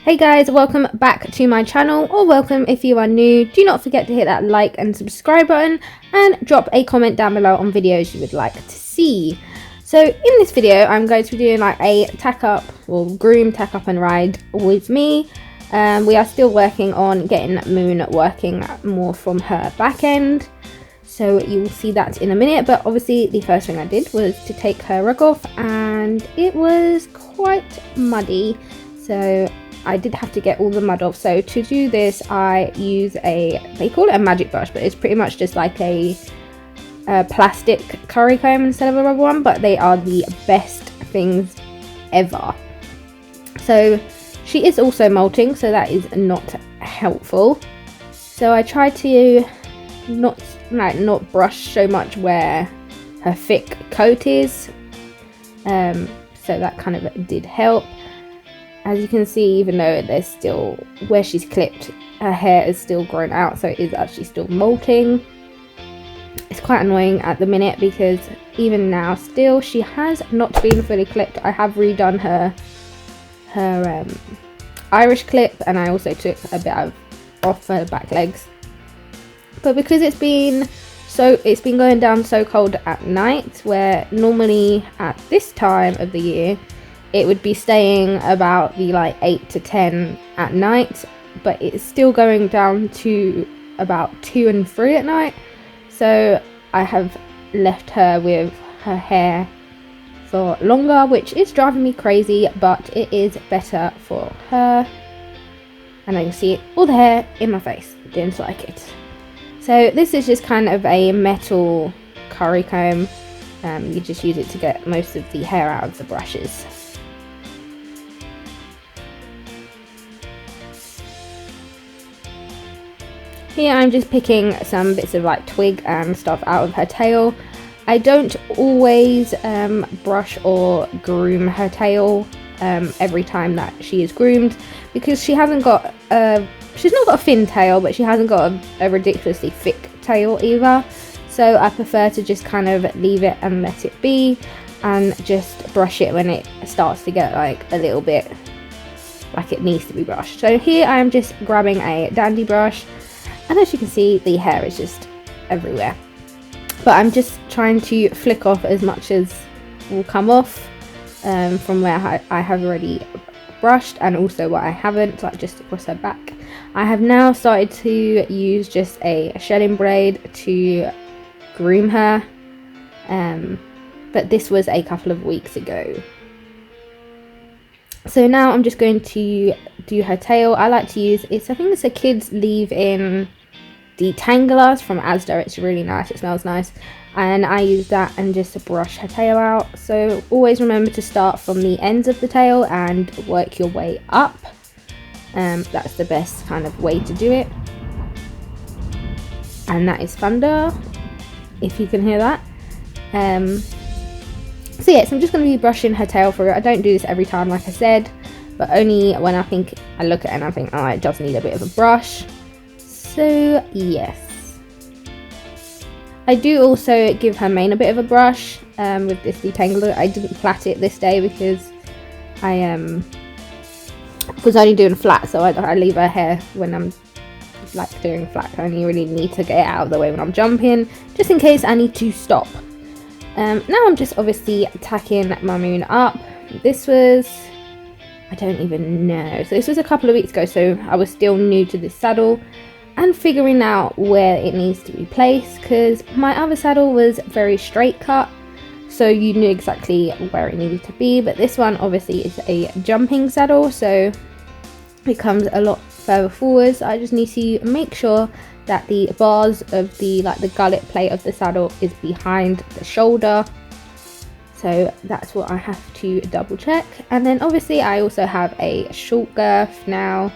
Hey guys, welcome back to my channel, or welcome if you are new. Do not forget to hit that like and subscribe button and drop a comment down below on videos you would like to see. So in this video I'm going to be doing like a tack up or groom tack up and ride with me. We are still working on getting Moon working more from her back end, so you will see that in a minute. But obviously the first thing I did was to take her rug off, and it was quite muddy, so I did have to get all the mud off. So to do this I use they call it a magic brush, but it's pretty much just like a plastic curry comb instead of a rubber one, but they are the best things ever. So she is also molting, so that is not helpful. So I try to not brush so much where her thick coat is, so that kind of did help. As you can see, even though there's still, where she's clipped, her hair is still grown out, so it is actually still molting. It's quite annoying at the minute because even now still she has not been fully clipped. I have redone her Irish clip, and I also took a bit off her back legs. But because it's been going down so cold at night, where normally at this time of the year it would be staying about the 8 to 10 at night, but it's still going down to about 2 and 3 at night. So I have left her with her hair for longer, which is driving me crazy, but it is better for her. And I can see all the hair in my face. Didn't like it. So this is just kind of a metal curry comb. You just use it to get most of the hair out of the brushes. Here I'm just picking some bits of twig and stuff out of her tail. I don't always brush or groom her tail every time that she is groomed, because she's not got a thin tail, but she hasn't got a ridiculously thick tail either. So I prefer to just kind of leave it and let it be, and just brush it when it starts to get a little bit like it needs to be brushed. So here I am just grabbing a dandy brush, and as you can see the hair is just everywhere. But I'm just trying to flick off as much as will come off from where I have already brushed, and also what I haven't, like just across her back. I have now started to use just a shedding blade to groom her, but this was a couple of weeks ago. So now I'm just going to do her tail. I like to use, I think it's a kids leave-in detangler from Asda. It's really nice, it smells nice, and I use that and just brush her tail out. So always remember to start from the ends of the tail and work your way up. That's the best kind of way to do it, and that is thunder, if you can hear that. So yes, I'm just going to be brushing her tail through. I don't do this every time, like I said, but only when I look at it and I think, oh, it does need a bit of a brush. So yes, I do also give her mane a bit of a brush with this detangler. I didn't plait it this day because I was only doing flat, so I leave her hair when I'm doing flat. I only really need to get it out of the way when I'm jumping, just in case I need to stop. Now I'm just obviously tacking my Moon up. This was, I don't even know, so this was a couple of weeks ago, so I was still new to this saddle and figuring out where it needs to be placed, because my other saddle was very straight cut, so you knew exactly where it needed to be. But this one obviously is a jumping saddle, so it comes a lot further forward. So I just need to make sure that the bars of the gullet plate of the saddle is behind the shoulder. So that's what I have to double check. And then obviously I also have a short girth now.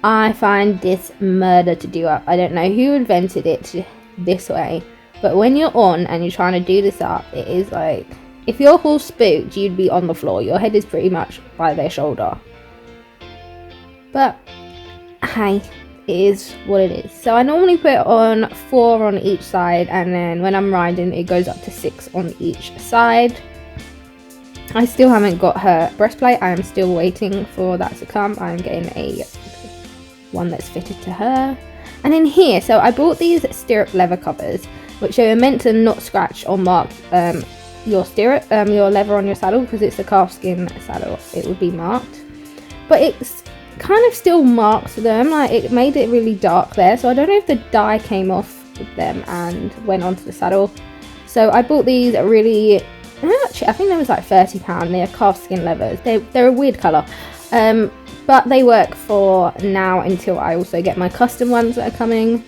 I find this murder to do up. I don't know who invented it this way, but when you're on and you're trying to do this up, it is like, if your horse spooked, you'd be on the floor. Your head is pretty much by their shoulder. But hey, it is what it is. So I normally put on 4 on each side, and then when I'm riding it goes up to 6 on each side. I still haven't got her breastplate. I am still waiting for that to come. I'm getting a one that's fitted to her. And in here, so I bought these stirrup leather covers, which are meant to not scratch or mark your stirrup, your leather on your saddle, because it's a calfskin saddle. It would be marked, but it's kind of still marks them. Like, it made it really dark there, so I don't know if the dye came off with them and went onto the saddle. So I bought these really, actually I think they was like £30. They're calfskin leathers. They're a weird colour, but they work for now until I also get my custom ones that are coming.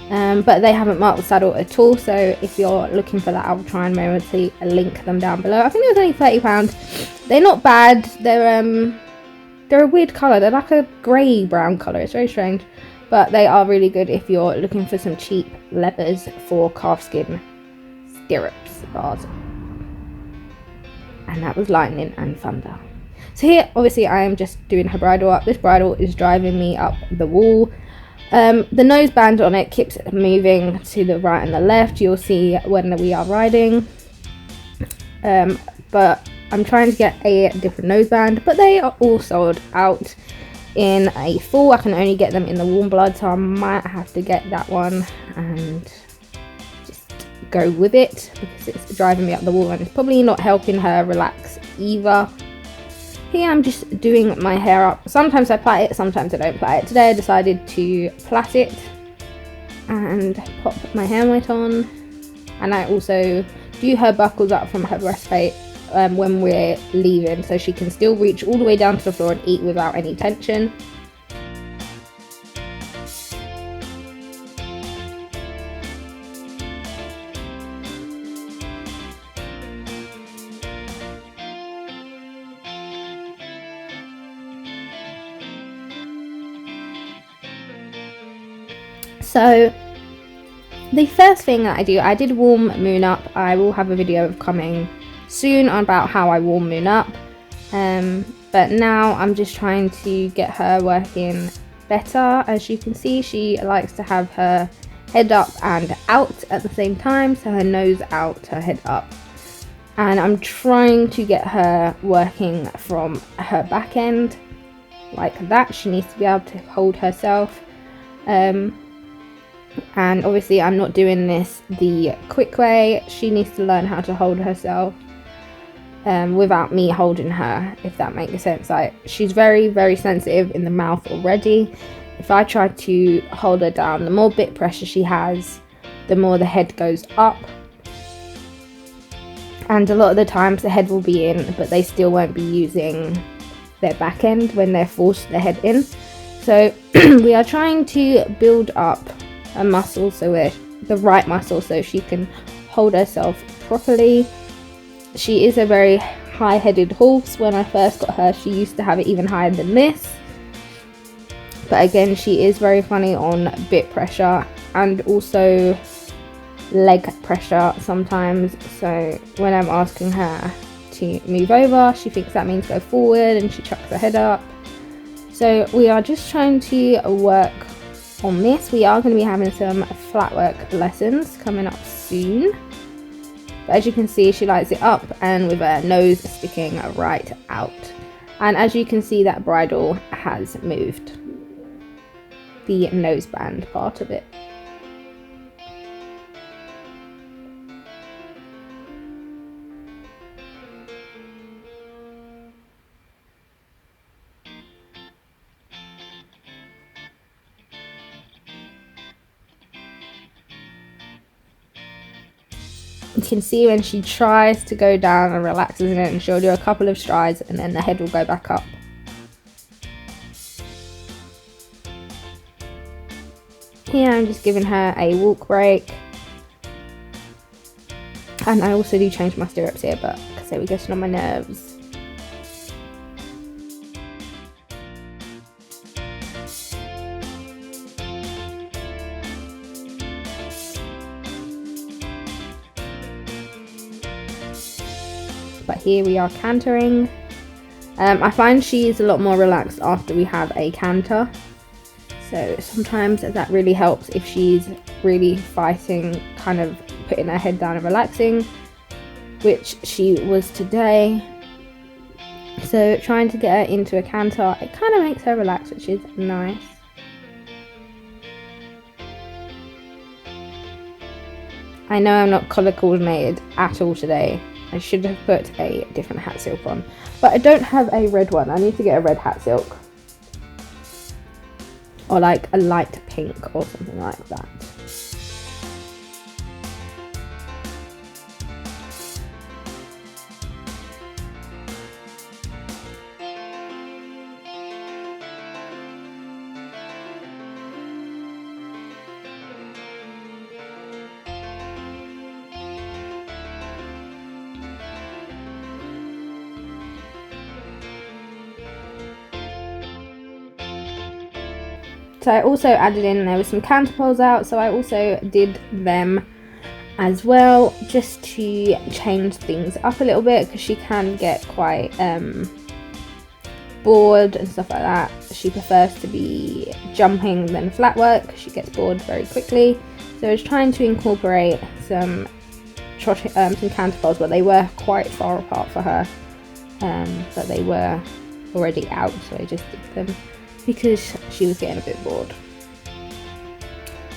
But they haven't marked the saddle at all, so if you're looking for that, I'll try and maybe link them down below. I think it was only £30. They're not bad. They're a weird colour. They're like a grey brown colour. It's very strange, but they are really good if you're looking for some cheap leathers for calfskin stirrups bars. And that was lightning and thunder. So here, obviously, I am just doing her bridle up. This bridle is driving me up the wall. The noseband on it keeps moving to the right and the left. You'll see when we are riding. But I'm trying to get a different noseband, but they are all sold out in a full. I can only get them in the warm blood, so I might have to get that one and just go with it, because it's driving me up the wall and it's probably not helping her relax either. Here I'm just doing my hair up. Sometimes I plait it, sometimes I don't plait it. Today I decided to plait it and pop my helmet on, and I also do her buckles up from her breastplate when we're leaving, so she can still reach all the way down to the floor and eat without any tension. So the first thing that I did warm Moon up. I will have a video coming soon about how I warm Moon up, but now I'm just trying to get her working better. As you can see, she likes to have her head up and out at the same time, so her nose out, her head up, and I'm trying to get her working from her back end like that. She needs to be able to hold herself, and obviously I'm not doing this the quick way. She needs to learn how to hold herself without me holding her, if that makes sense. Like, she's very, very sensitive in the mouth already. If I try to hold her down, the more bit pressure she has, the more the head goes up, and a lot of the times the head will be in, but they still won't be using their back end when they're forced their head in. So we are trying to build up a muscle, so we're the right muscle, so she can hold herself properly. She is a very high-headed horse. When I first got her, she used to have it even higher than this, but again, she is very funny on bit pressure and also leg pressure sometimes. So when I'm asking her to move over, she thinks that means go forward, and she chucks her head up. So we are just trying to work on this. We are going to be having some flat work lessons coming up soon, but as you can see, she likes it up and with her nose sticking right out. And as you can see, that bridle has moved, the noseband part of it. You can see when she tries to go down and relaxes in it, and she'll do a couple of strides and then the head will go back up. Here I'm just giving her a walk break, and I also do change my stirrups here, but because they were getting on my nerves. But here we are cantering. I find she is a lot more relaxed after we have a canter, so sometimes that really helps if she's really fighting, kind of putting her head down and relaxing, which she was today. So trying to get her into a canter, it kind of makes her relax, which is nice. I know I'm not colour coordinated at all today. I should have put a different hat silk on, but I don't have a red one. I need to get a red hat silk, or like a light pink or something like that. So I also added in, there was some canterpolls out, so I also did them as well, just to change things up a little bit, because she can get quite bored and stuff like that. She prefers to be jumping than flat work. She gets bored very quickly. So I was trying to incorporate some canterpolls, but they were quite far apart for her, but they were already out, so I just did them because she was getting a bit bored.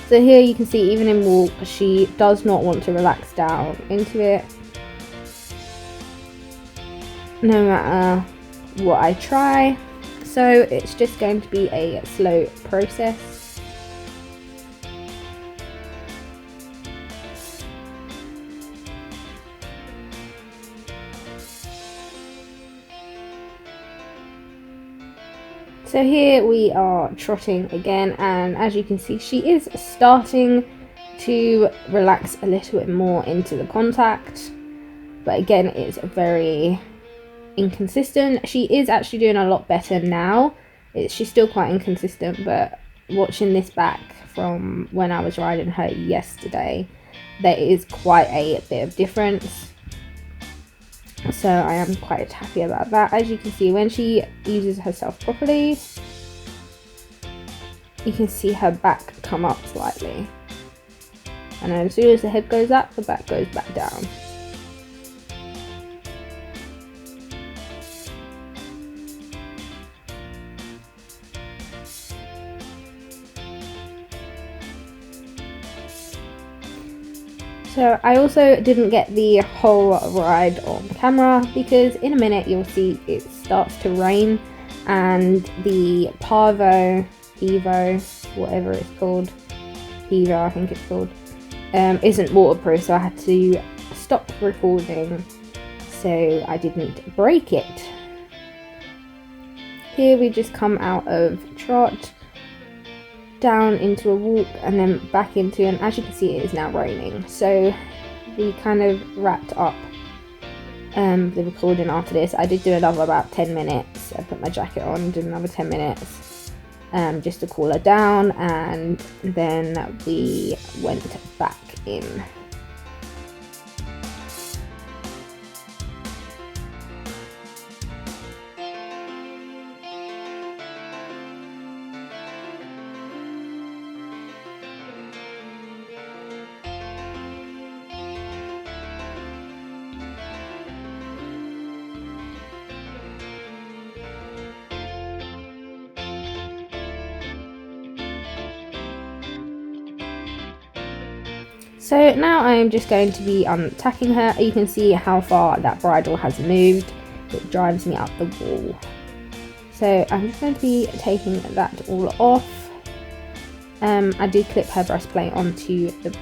So here you can see, even in walk, she does not want to relax down into it, no matter what I try. So it's just going to be a slow process. So here we are trotting again, and as you can see, she is starting to relax a little bit more into the contact, but again, it's very inconsistent. She is actually doing a lot better now. She's still quite inconsistent, but watching this back from when I was riding her yesterday, there is quite a bit of difference. So I am quite happy about that. As you can see, when she uses herself properly, you can see her back come up slightly, and then as soon as the head goes up, the back goes back down. So I also didn't get the whole ride on camera, because in a minute you'll see it starts to rain, and the Evo, whatever it's called, Evo I think it's called, isn't waterproof, so I had to stop recording so I didn't break it. Here we just come out of trot, down into a walk, and then back into, and as you can see, it is now raining. So we kind of wrapped up the recording after this. I did do another about 10 minutes. I put my jacket on, did another 10 minutes just to cool her down, and then we went back in. So now I'm just going to be untacking her. You can see how far that bridle has moved. It drives me up the wall. So I'm just going to be taking that all off. I did clip her breastplate onto the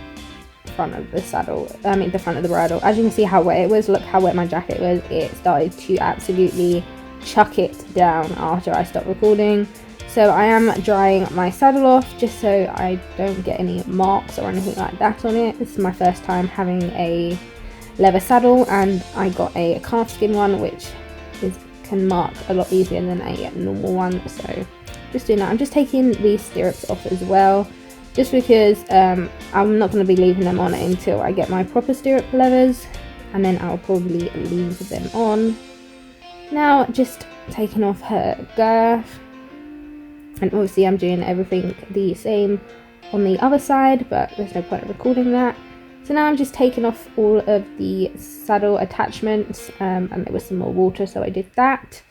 front of the saddle, the front of the bridle. As you can see how wet it was, look how wet my jacket was. It started to absolutely chuck it down after I stopped recording. So I am drying my saddle off just so I don't get any marks or anything like that on it. This is my first time having a leather saddle, and I got a calfskin one, which can mark a lot easier than a normal one. So just doing that. I'm just taking these stirrups off as well, just because I'm not going to be leaving them on until I get my proper stirrup leathers, and then I'll probably leave them on. Now just taking off her girth. And obviously I'm doing everything the same on the other side, but there's no point in recording that. So now I'm just taking off all of the saddle attachments, and there was some more water, so I did that.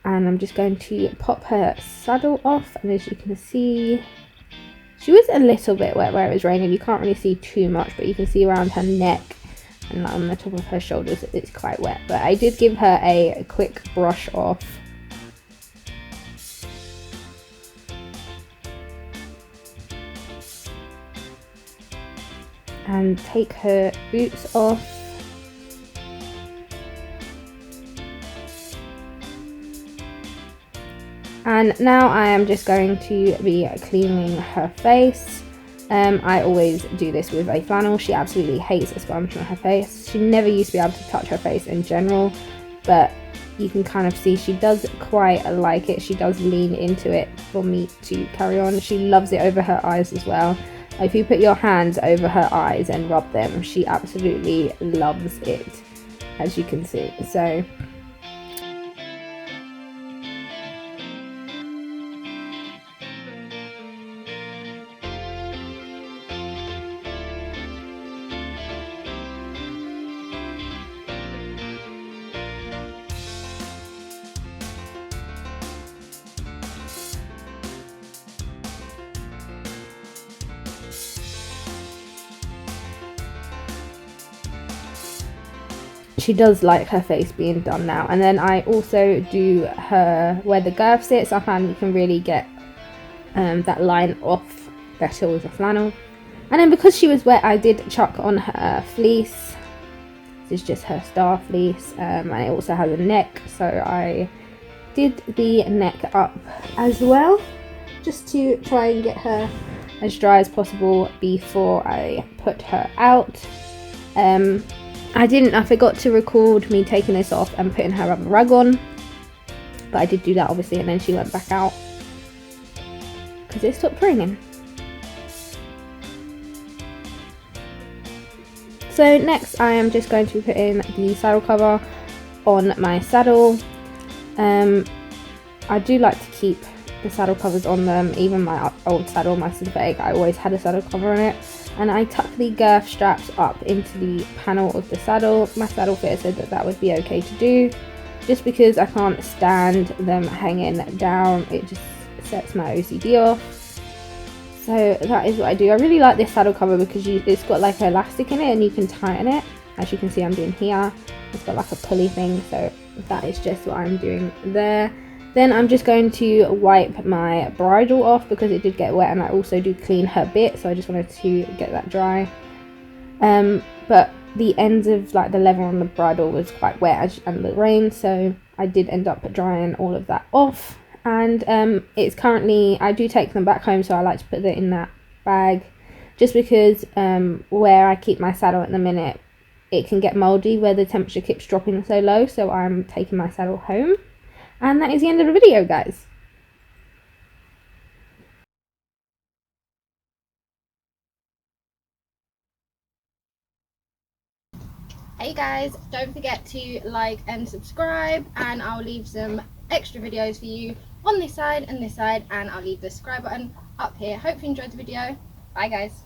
And I'm just going to pop her saddle off, and as you can see, she was a little bit wet where it was raining. You can't really see too much, but you can see around her neck and on the top of her shoulders it's quite wet. But I did give her a quick brush off. And take her boots off. And now I am just going to be cleaning her face. I always do this with a flannel. She absolutely hates a sponge on her face. She never used to be able to touch her face in general, but you can kind of see she does quite like it. She does lean into it for me to carry on. She loves it over her eyes as well. If you put your hands over her eyes and rub them, she absolutely loves it, as you can see. So she does like her face being done now. And then I also do her where the girth sits. I find you can really get that line off better with a flannel. And then because she was wet, I did chuck on her fleece. This is just her star fleece, and it also has a neck, so I did the neck up as well, just to try and get her as dry as possible before I put her out. I forgot to record me taking this off and putting her rubber rug on, but I did do that obviously, and then she went back out because it stopped raining. So next I am just going to put in the saddle cover on my saddle. I do like to keep the saddle covers on them. Even my old saddle, my synthetic, I always had a saddle cover on it. And I tuck the girth straps up into the panel of the saddle. My saddle fitter said that that would be okay to do, just because I can't stand them hanging down. It just sets my OCD off. So that is what I do. I really like this saddle cover because it's got like an elastic in it and you can tighten it. As you can see I'm doing here, it's got like a pulley thing, so that is just what I'm doing there. Then I'm just going to wipe my bridle off because it did get wet, and I also do clean her bit, so I just wanted to get that dry. But the ends of like the leather on the bridle was quite wet and the rain, so I did end up drying all of that off. And it's currently, I do take them back home, so I like to put it in that bag, just because where I keep my saddle at the minute, it can get mouldy where the temperature keeps dropping so low, so I'm taking my saddle home. And that is the end of the video, guys. Hey guys, don't forget to like and subscribe, and I'll leave some extra videos for you on this side and this side, and I'll leave the subscribe button up here. Hope you enjoyed the video. Bye guys.